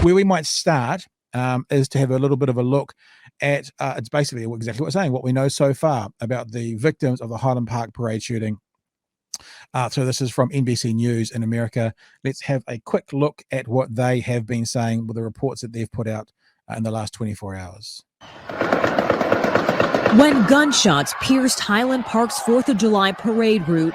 where we might start is to have a little bit of a look at, it's basically exactly what we're saying, what we know so far about the victims of the Highland Park parade shooting. So this is from NBC News in America. Let's have a quick look at what they have been saying with the reports that they've put out in the last 24 hours. When gunshots pierced Highland Park's 4th of July parade route,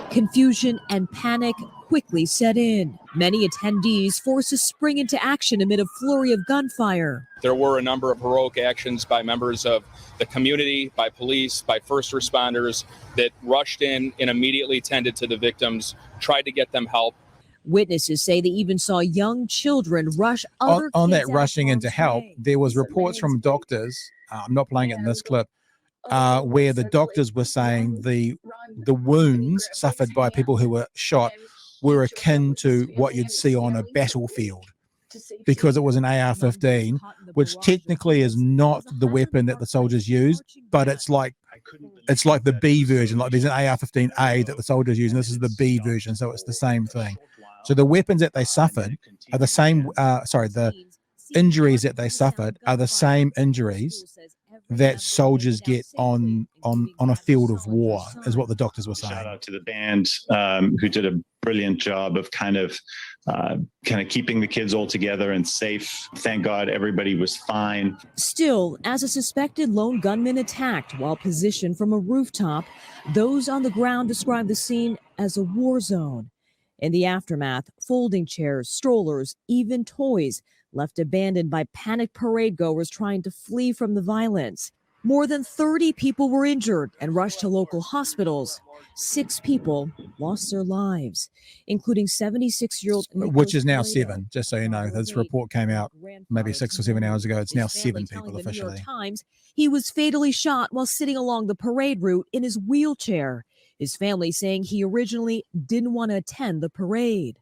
confusion and panic quickly set in. Many attendees forced to spring into action amid a flurry of gunfire. There were a number of heroic actions by members of the community, by police, by first responders that rushed in and immediately tended to the victims, tried to get them help. Witnesses say they even saw young children rush other on kids that rushing in to help. way. There was reports from doctors. I'm not playing it in this clip, where the doctors were saying the wounds suffered by people who were shot were akin to what you'd see on a battlefield, because it was an AR-15, which technically is not the weapon that the soldiers used, but it's like the B version. Like there's an AR-15A that the soldiers use, and this is the B version, so it's the same thing. So the weapons that they suffered are the same. The injuries that they suffered are the same injuries that soldiers get on a field of war, is what the doctors were saying. Shout out to the band who did a brilliant job of kind of keeping the kids all together and safe. Thank God everybody was fine. Still, as a suspected lone gunman attacked while positioned from a rooftop, those on the ground described the scene as a war zone. In the aftermath, folding chairs, strollers, even toys left abandoned by panicked parade goers trying to flee from the violence. More than 30 people were injured and rushed to local hospitals. 6 people lost their lives, including 76-year-old which is now 7, just so you know. This report came out maybe 6 or 7 hours ago. It's now 7 people officially. New York Times, he was fatally shot while sitting along the parade route in his wheelchair. His family saying he originally didn't want to attend the parade.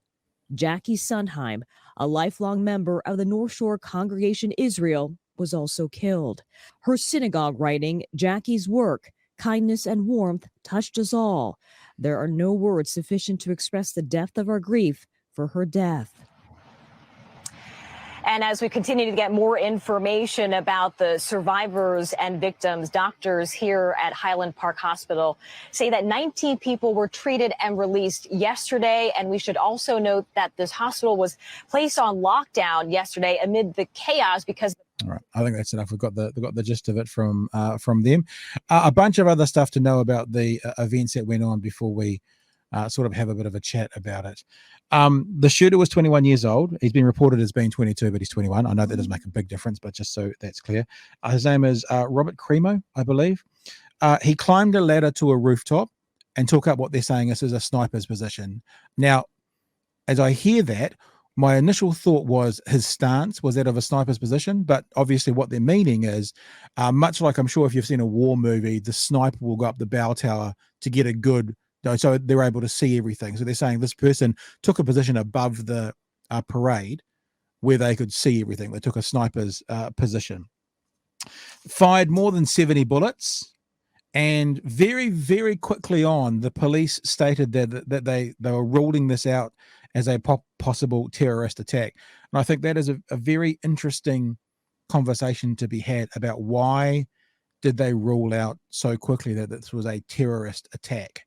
Jackie Sondheim, a lifelong member of the North Shore Congregation Israel, was also killed. Her synagogue writing, Jackie's work, kindness and warmth touched us all. There are no words sufficient to express the depth of our grief for her death. And as we continue to get more information about the survivors and victims, doctors here at Highland Park Hospital say that 19 people were treated and released yesterday. And we should also note that this hospital was placed on lockdown yesterday amid the chaos because... All right, I think that's enough. We've got the gist of it from them. A bunch of other stuff to know about the events that went on before we sort of have a bit of a chat about it. The shooter was 21 years old. He's been reported as being 22, but he's 21. I know that doesn't make a big difference, but just so that's clear. His name is Robert Cremo, I believe. He climbed a ladder to a rooftop and took up what they're saying is a sniper's position. Now, as I hear that, my initial thought was his stance was that of a sniper's position, but obviously what they're meaning is, much like I'm sure if you've seen a war movie, the sniper will go up the bell tower to get a good, so they're able to see everything. So they're saying this person took a position above the parade where they could see everything. They took a sniper's position. Fired more than 70 bullets. And very, very quickly on, the police stated that they were ruling this out as a possible terrorist attack. And I think that is a very interesting conversation to be had about why did they rule out so quickly that this was a terrorist attack.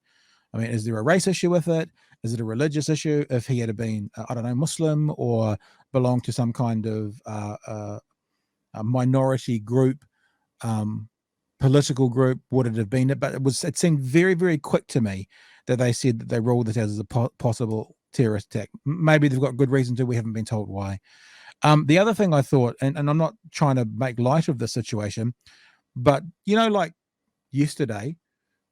I mean, is there a race issue with it? Is it a religious issue? If he had been, I don't know, Muslim or belonged to some kind of a minority group, political group, would it have been it? But it seemed very, very quick to me that they said that they ruled it as a possible terrorist attack. Maybe they've got good reason to. We haven't been told why. The other thing I thought, and I'm not trying to make light of the situation, but like yesterday,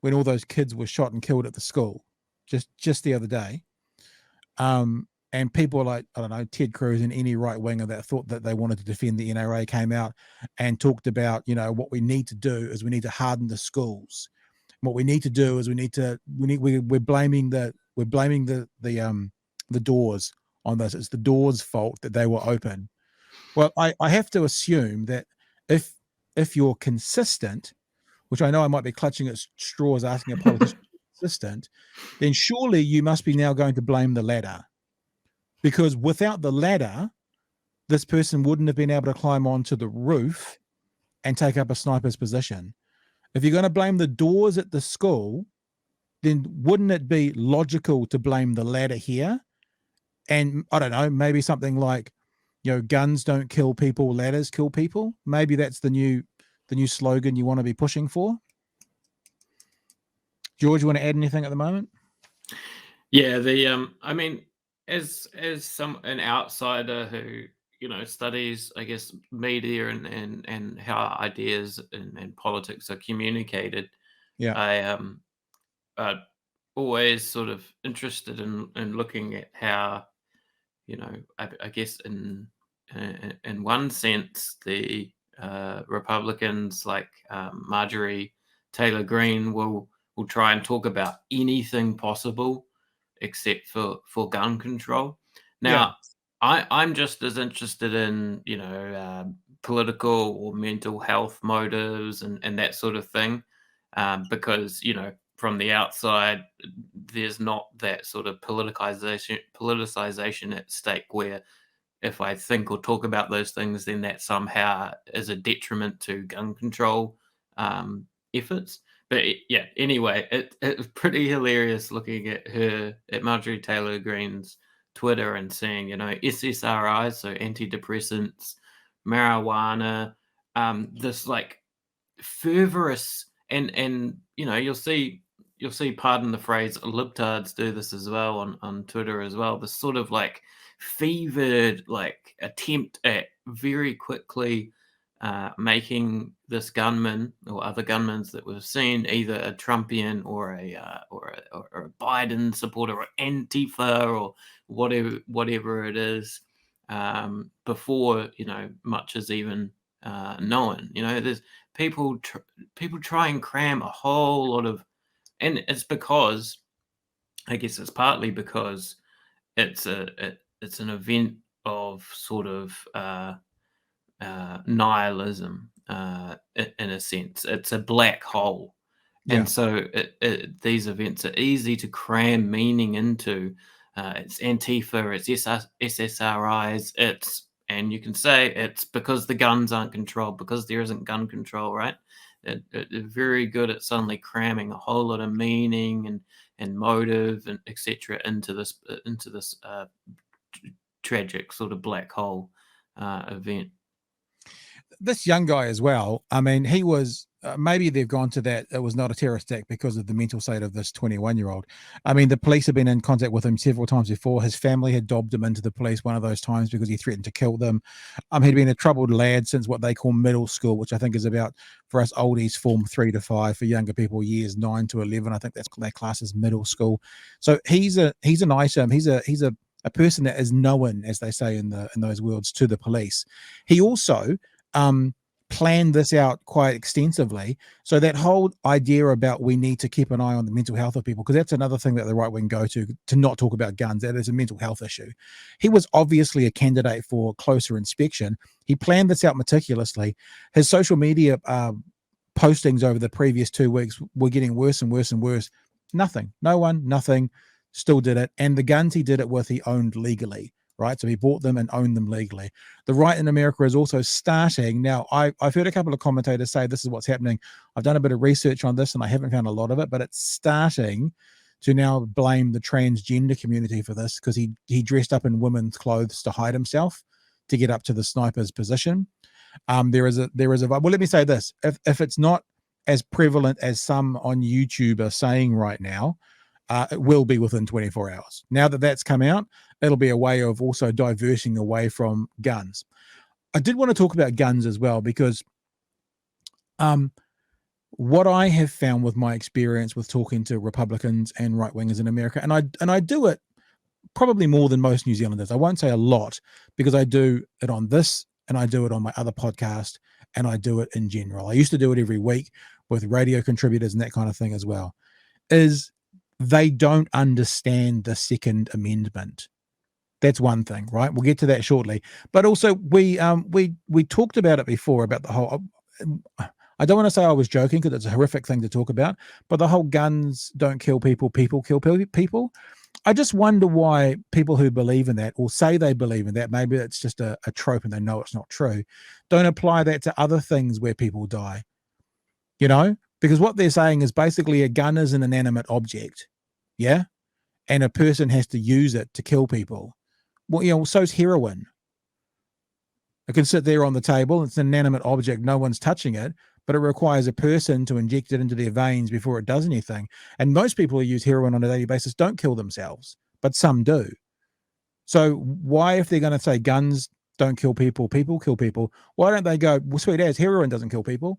when all those kids were shot and killed at the school, just the other day, and people like, I don't know, Ted Cruz and any right winger that thought that they wanted to defend the NRA came out and talked about, what we need to do is we need to harden the schools. What we need to do is we're blaming the doors on this. It's the doors' fault that they were open. Well, I have to assume that if you're consistent, which I know I might be clutching at straws asking a politician to be consistent, then surely you must be now going to blame the ladder. because without the ladder, this person wouldn't have been able to climb onto the roof and take up a sniper's position. If you're going to blame the doors at the school, then wouldn't it be logical to blame the ladder here? And I don't know, maybe something like, guns don't kill people, ladders kill people. Maybe that's the new slogan you want to be pushing for. George, you want to add anything at the moment? Yeah, I mean, as an outsider who studies, I guess, media and how ideas and politics are communicated, Yeah, I always sort of interested in looking at how, I guess in one sense the Republicans like Marjorie Taylor Greene will try and talk about anything possible except for gun control. Now, I'm just as interested in political or mental health motives and that sort of thing, because from the outside there's not that sort of politicization at stake where if I think or talk about those things, then that somehow is a detriment to gun control efforts. But anyway, it was pretty hilarious looking at Marjorie Taylor Greene's Twitter and seeing, SSRIs, so antidepressants, marijuana, this like fervorous and you'll see, pardon the phrase, libtards do this as well on Twitter as well. This sort of like fevered like attempt at very quickly making this gunman or other gunmen that we've seen either a Trumpian or a Biden supporter or Antifa or whatever it is, before much is even known. There's people try and cram a whole lot of, and it's because, I guess it's partly because it's an event of sort of nihilism, in a sense. It's a black hole. And so these events are easy to cram meaning into. It's Antifa, it's SSRIs, and you can say it's because the guns aren't controlled, because there isn't gun control, right? They're very good at suddenly cramming a whole lot of meaning and motive and etc. into this tragic sort of black hole event. This young guy as well, I mean, he was, maybe they've gone to that, it was not a terrorist act because of the mental state of this 21-year-old. I mean, the police have been in contact with him several times before. His family had dobbed him into the police one of those times because he threatened to kill them. He'd been a troubled lad since what they call middle school, which I think is about, for us oldies, form 3 to 5, for younger people, years 9 to 11. I think that class is middle school. So he's an item. He's a person that is known, as they say in those worlds, to the police. He also planned this out quite extensively. So that whole idea about we need to keep an eye on the mental health of people, because that's another thing that the right wing go to not talk about guns. That is a mental health issue. He was obviously a candidate for closer inspection. He planned this out meticulously. His social media postings over the previous 2 weeks were getting worse and worse and worse. Nothing. No one, nothing. Still did it. And the guns he did it with, he owned legally. Right, so he bought them and owned them legally. The right in America is also starting now. I've heard a couple of commentators say this is what's happening. I've done a bit of research on this and I haven't found a lot of it, but it's starting to now blame the transgender community for this because he dressed up in women's clothes to hide himself to get up to the sniper's position. There is a well, let me say this: if it's not as prevalent as some on YouTube are saying right now, it will be within 24 hours. Now that that's come out, it'll be a way of also diverting away from guns. I did want to talk about guns as well, because what I have found with my experience with talking to Republicans and right-wingers in America, and I do it probably more than most New Zealanders. I won't say a lot because I do it on this and I do it on my other podcast and I do it in general. I used to do it every week with radio contributors and that kind of thing as well, is they don't understand the Second Amendment. That's one thing, right? We'll get to that shortly. But also we talked about it before, about the whole, I don't want to say I was joking because it's a horrific thing to talk about, but the whole guns don't kill people, people kill people. I just wonder why people who believe in that or say they believe in that, maybe it's just a trope and they know it's not true, don't apply that to other things where people die, you know? Because what they're saying is basically a gun is an inanimate object, yeah? And a person has to use it to kill people. Well, you know, so's heroin. It can sit there on the table. It's an inanimate object. No one's touching it, but it requires a person to inject it into their veins before it does anything. And most people who use heroin on a daily basis don't kill themselves, but some do. So why, if they're going to say guns don't kill people, people kill people, why don't they go, well, sweet as, heroin doesn't kill people,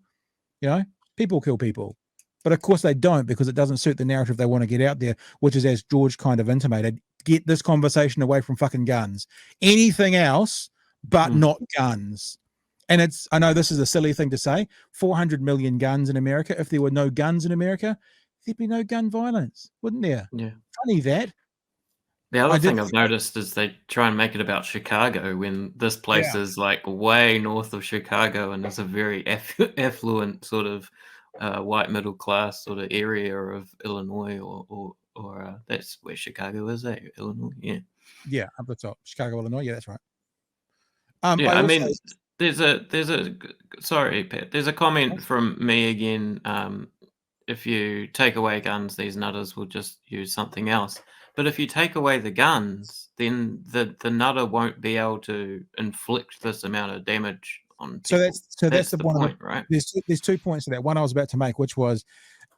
you know, people kill people. But of course they don't, because it doesn't suit the narrative they want to get out there, which is, as George kind of intimated, get this conversation away from fucking guns. Anything else but not guns. And it's, I know this is a silly thing to say, 400 million guns in America. If there were no guns in America, there'd be no gun violence, wouldn't there? Yeah. Funny that. The other thing I've noticed is they try and make it about Chicago when this place is like way north of Chicago and is a very affluent sort of white middle class sort of area of Illinois, or that's where Chicago is, Illinois. Yeah, up the top, Chicago, Illinois. Yeah, that's right. Yeah, I mean, there's a sorry, Pat. There's a comment from me again. If you take away guns, these nutters will just use something else. But if you take away the guns, then the nutter won't be able to inflict this amount of damage on people. So that's the point, right? There's 2 points to that. One I was about to make, which was,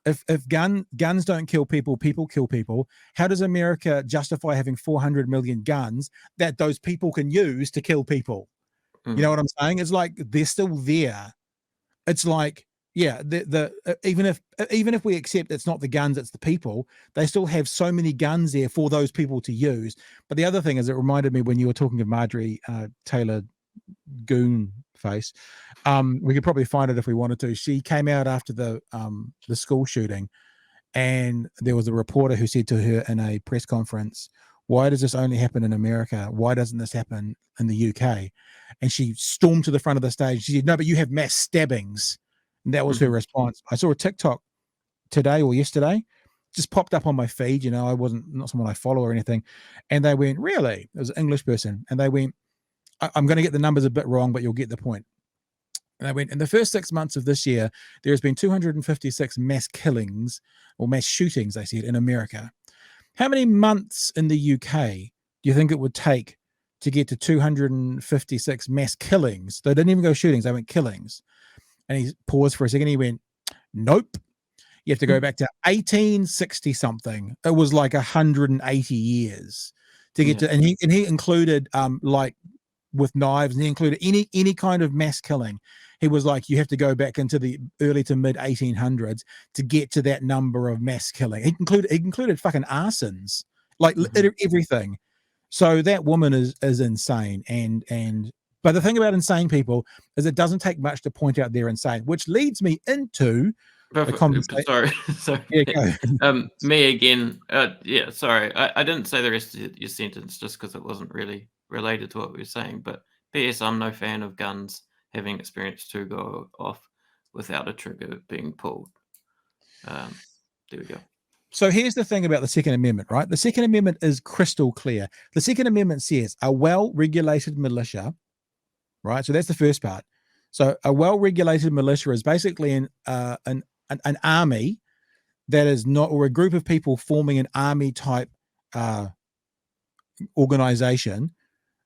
if guns don't kill people, people kill people. How does America justify having 400 million guns that those people can use to kill people? You know what I'm saying? It's like they're still there. It's like, yeah, even if we accept it's not the guns, it's the people, they still have so many guns there for those people to use. But the other thing is, it reminded me when you were talking of Marjorie Taylor Goon face. We could probably find it if we wanted to. She came out after the school shooting, and there was a reporter who said to her in a press conference, "Why does this only happen in America? Why doesn't this happen in the UK?" And she stormed to the front of the stage. She said, "No, but you have mass stabbings." And that was her response. I saw a TikTok today or yesterday, just popped up on my feed. You know, not someone I follow or anything. And they went, "Really?" It was an English person. And they went, I'm going to get the numbers a bit wrong, but you'll get the point. And they went, in the first 6 months of this year, there has been 256 mass killings or mass shootings, they said, in America. How many months in the UK do you think it would take to get to 256 mass killings? They didn't even go shootings, they went killings. And he paused for a second. He went, "Nope. You have to go back to 1860 something. It was like 180 years to get to." And he included like with knives, and he included any kind of mass killing. He was like, you have to go back into the early to mid 1800s to get to that number of mass killing. He included fucking arsons, like everything. So that woman is insane. But the thing about insane people is it doesn't take much to point out they're insane, which leads me into the conversation. Sorry. Yeah, me again. Yeah, sorry. I didn't say the rest of your sentence just because it wasn't really related to what we were saying. But P.S. I'm no fan of guns, having experienced two go off without a trigger being pulled. There we go. So here's the thing about the Second Amendment, right? The Second Amendment is crystal clear. The Second Amendment says a well-regulated militia, right? So that's the first part. So a well-regulated militia is basically an army that is not, or a group of people forming an army type organization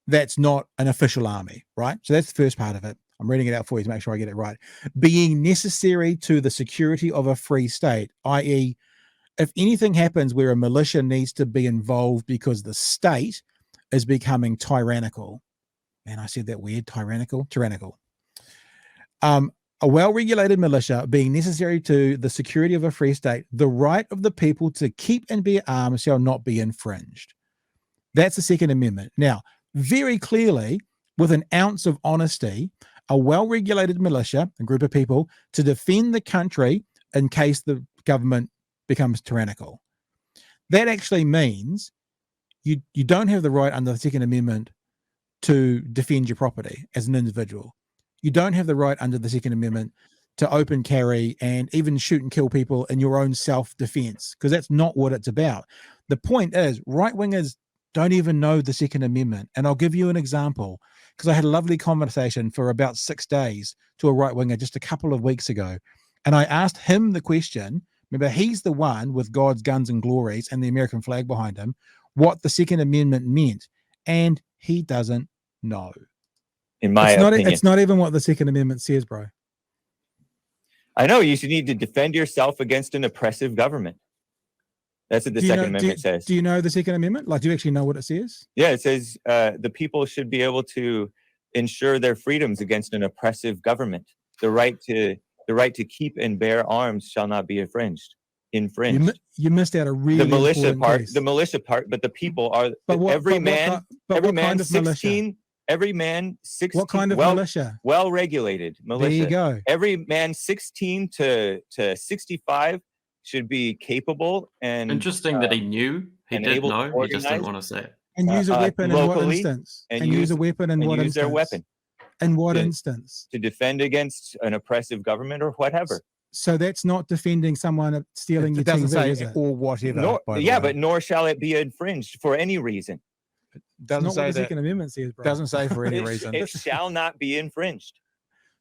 that's not an official army, right? So that's the first part of it. I'm reading it out for you to make sure I get it right. Being necessary to the security of a free state, i.e., if anything happens where a militia needs to be involved because the state is becoming tyrannical. Man, I said that weird, tyrannical. A well-regulated militia being necessary to the security of a free state, the right of the people to keep and bear arms shall not be infringed. That's the Second Amendment. Now, very clearly, with an ounce of honesty, a well-regulated militia, a group of people, to defend the country in case the government becomes tyrannical. That actually means you don't have the right under the Second Amendment to defend your property as an individual. You don't have the right under the Second Amendment to open carry and even shoot and kill people in your own self-defense, because that's not what it's about. The point is, right-wingers don't even know the Second Amendment. And I'll give you an example, because I had a lovely conversation for about 6 days to a right-winger just a couple of weeks ago. And I asked him the question, remember, he's the one with God's guns and glories and the American flag behind him, what the Second Amendment meant. And he doesn't know. In my opinion. It's not even what the Second Amendment says, bro. I know you should need to defend yourself against an oppressive government. That's what the Second Amendment says. Do you know the Second Amendment? Like, do you actually know what it says? Yeah, it says the people should be able to ensure their freedoms against an oppressive government. The right to keep and bear arms shall not be infringed. You missed out a really the militia important part. piece. The militia part, but the people are every man 16. What kind of militia? Well regulated militia. There you go. Every man 16 to 65 should be capable and interesting that he knew. He did know. He just didn't want to say it. And use a weapon in what instance? And use a weapon in what instance? Their weapon. In what instance? To defend against an oppressive government or whatever. So that's not defending someone stealing your TV, is it? Or whatever. But nor shall it be infringed for any reason. It doesn't say what the Second Amendment says, bro. Doesn't say for any reason. It shall not be infringed.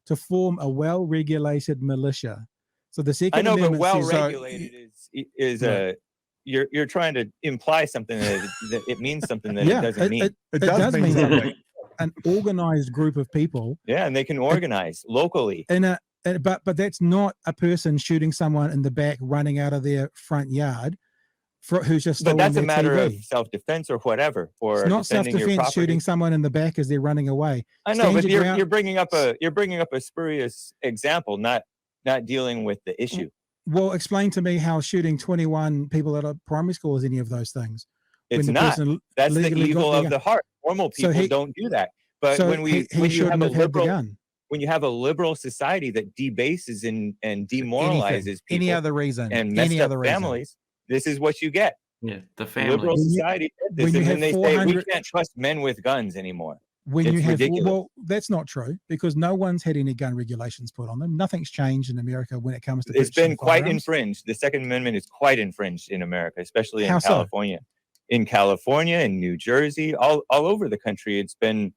To form a well-regulated militia. So the Second Amendment but well-regulated is you're trying to imply something that it means something that it doesn't mean. It does mean something. An organized group of people. Yeah, and they can organize locally. But that's not a person shooting someone in the back running out of their front yard who's just stolen But that's a their matter TV. of self-defense or whatever. Or it's not self-defense shooting someone in the back as they're running away. I know, but you're bringing up a spurious example, not dealing with the issue. Well, explain to me how shooting 21 people at a primary school is any of those things. It's not. That's the evil of the heart. Normal people don't do that. But when you have a liberal society that debases and demoralizes people, any other reason, and messed up families, this is what you get. Yeah, the family. Liberal society did this, and then they say we can't trust men with guns anymore. Well, that's not true, because no one's had any gun regulations put on them. Nothing's changed in America when it comes to. It's been quite infringed. The Second Amendment is quite infringed in America, especially in California. In California, in New Jersey, all over the country, it's been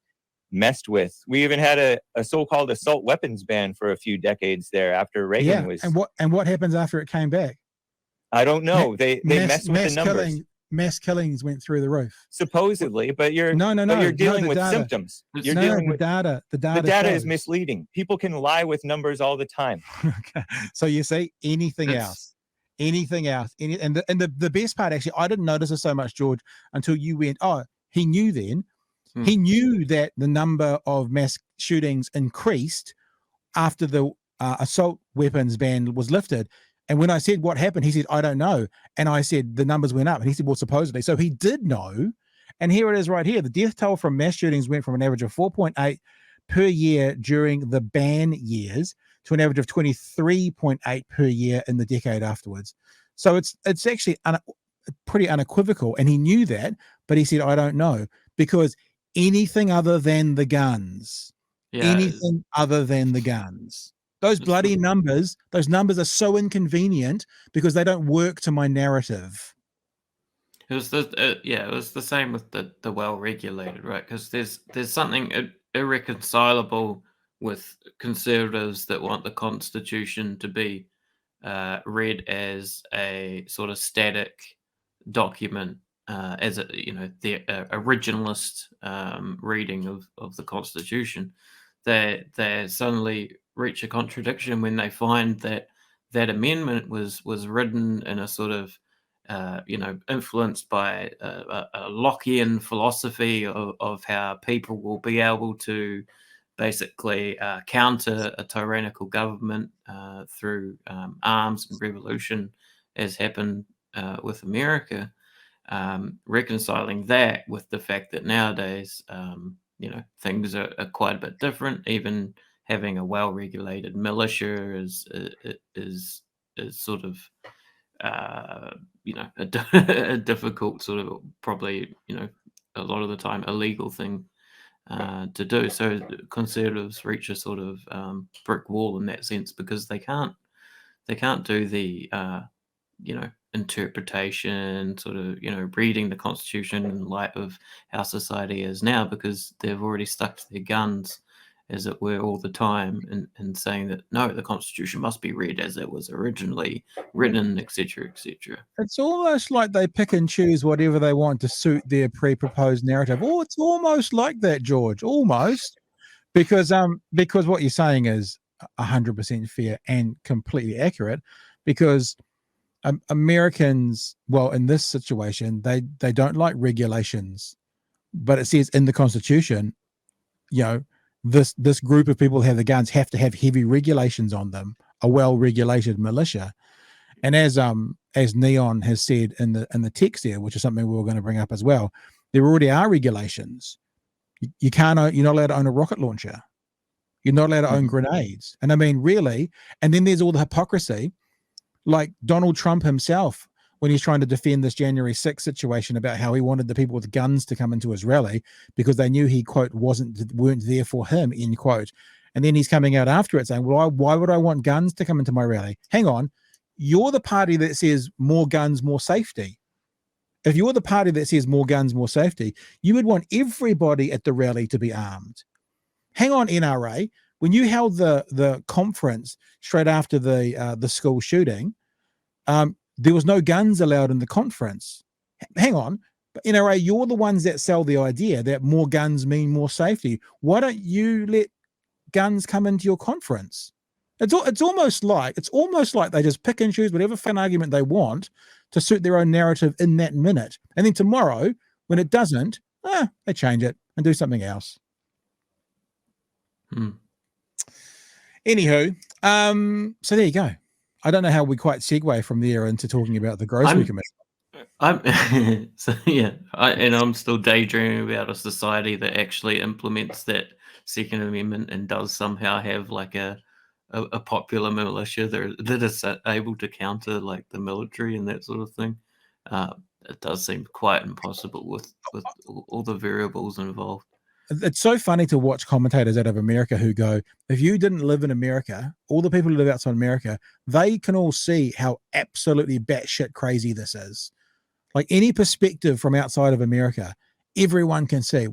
messed with. We even had a so-called assault weapons ban for a few decades there after Reagan was. And what happens after it came back? I don't know. They messed with the numbers. Mass killings went through the roof. Supposedly, but you're dealing with symptoms. You're dealing with data. The data is misleading. People can lie with numbers all the time. Okay. So you say anything else. And the best part, actually, I didn't notice it so much, George, until you went, oh, he knew then. He knew that the number of mass shootings increased after the assault weapons ban was lifted. And when I said what happened, he said, I don't know. And I said, the numbers went up. And he said, well, supposedly. So he did know. And here it is right here. The death toll from mass shootings went from an average of 4.8 per year during the ban years to an average of 23.8 per year in the decade afterwards. So it's actually pretty unequivocal. And he knew that, but he said, I don't know, because anything other than the guns, those bloody numbers, those numbers are so inconvenient because they don't work to my narrative. It was it was the same with the well-regulated, right? Because there's something irreconcilable with conservatives that want the Constitution to be read as a sort of static document, as the originalist reading of the Constitution. They suddenly reach a contradiction when they find that amendment was written in a sort of influenced by a Lockean philosophy of how people will be able to basically counter a tyrannical government through arms and revolution, as happened with America. Reconciling that with the fact that nowadays, things are quite a bit different. Even having a well-regulated militia is sort of a difficult sort of, probably a lot of the time illegal thing to do. So conservatives reach a sort of brick wall in that sense, because they can't do the interpretation, sort of reading the Constitution in light of how society is now, because they've already stuck to their guns, as it were, all the time, and saying that no, the Constitution must be read as it was originally written, etc., etc. It's almost like they pick and choose whatever they want to suit their pre-proposed narrative. Oh, it's almost like that, George. Almost, because what you're saying is 100% fair and completely accurate. Because Americans, well, in this situation, they don't like regulations, but it says in the Constitution, this group of people who have the guns have to have heavy regulations on them, a well-regulated militia. And as Neon has said in the text there, which is something we were going to bring up as well, there already are regulations. You're not allowed to own a rocket launcher. You're not allowed to own grenades. And I mean, really, and then there's all the hypocrisy, like Donald Trump himself, when he's trying to defend this January 6th situation about how he wanted the people with guns to come into his rally because they knew he, quote, weren't there for him, end quote. And then he's coming out after it saying, well, why would I want guns to come into my rally? Hang on. You're the party that says more guns, more safety. If you're the party that says more guns, more safety, you would want everybody at the rally to be armed. Hang on, NRA. When you held the conference straight after the school shooting, there was no guns allowed in the conference. Hang on. But NRA, you're the ones that sell the idea that more guns mean more safety. Why don't you let guns come into your conference? It's almost like they just pick and choose whatever fun argument they want to suit their own narrative in that minute. And then tomorrow, when it doesn't, they change it and do something else. Anywho, so there you go. I don't know how we quite segue from there into talking about the grocery commission. I'm still daydreaming about a society that actually implements that Second Amendment and does somehow have like a popular militia that is able to counter like the military and that sort of thing. It does seem quite impossible with all the variables involved. It's so funny to watch commentators out of America who go, if you didn't live in America, all the people who live outside America, they can all see how absolutely batshit crazy this is. Like any perspective from outside of America, everyone can see,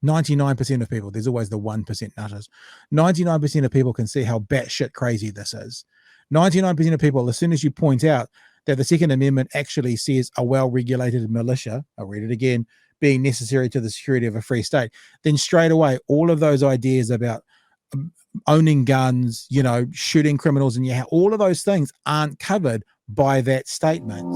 99% of people, there's always the 1% nutters. 99% of people can see how batshit crazy this is. 99% of people, as soon as you point out that the Second Amendment actually says a well-regulated militia, I'll read it again, being necessary to the security of a free state, then straight away, all of those ideas about owning guns, shooting criminals in your house, all of those things aren't covered by that statement.